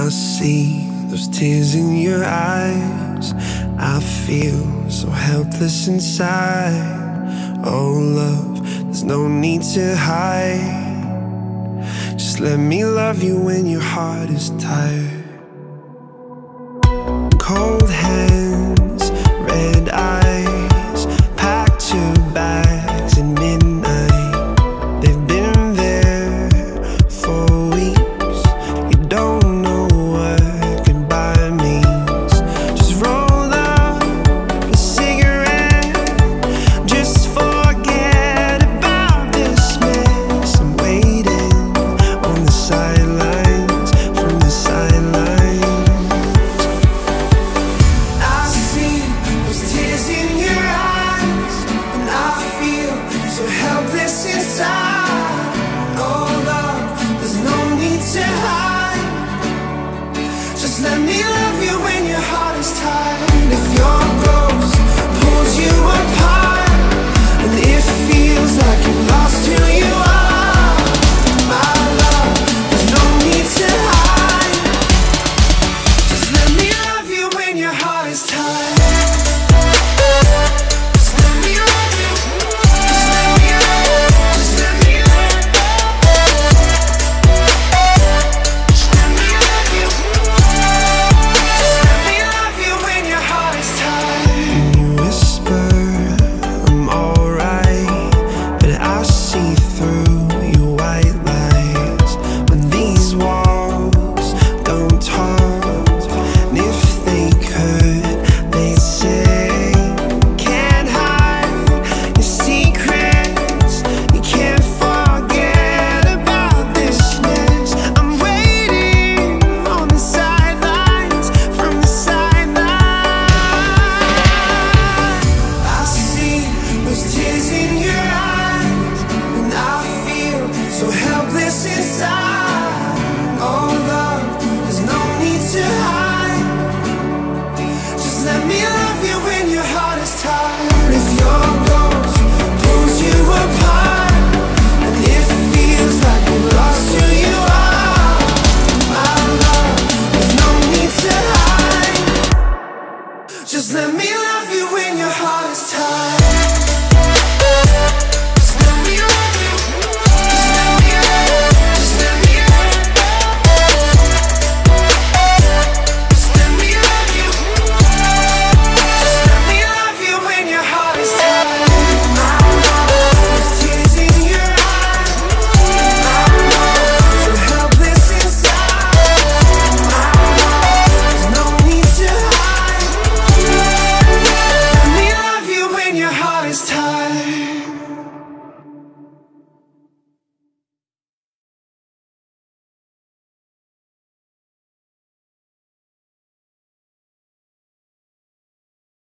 I see those tears in your eyes. I feel so helpless inside. Oh love, there's no need to hide. Just let me love you when your heart is tired. Cold hands, red eyes, packed your bags at midnight. They've been there for weeks. You don't know what goodbye means. Just roll up a cigarette. Just forget about this mess. I'm waiting on the sidelines, from the sidelines. I see those tears in your eyes, and I feel so helpless inside. Oh love, there's no need to hide. Just let me love you when your heart is tired. If your ghost pulls you apart, and it feels like you lost who you are, my love, there's no need to hide. Just let me love you when your heart is tired. Just let me love you. Just let me love you. Just let me love you. Just let me love you. Just let me love you when your heart is tired. You whisper I'm alright, but I see through your white lies. But these walls don't talk, and if they could, they'd say, can't hide your secrets. You can't forget about this mess. I'm waiting on the sidelines, from the sidelines. I see those tears in your eyes, and I feel so helpless inside. Oh love, there's no need to hide. Just let me love you when your heart is tired. If your ghost pulls you apart, and it feels like you lost who you are, my love, there's no need to hide. Just let me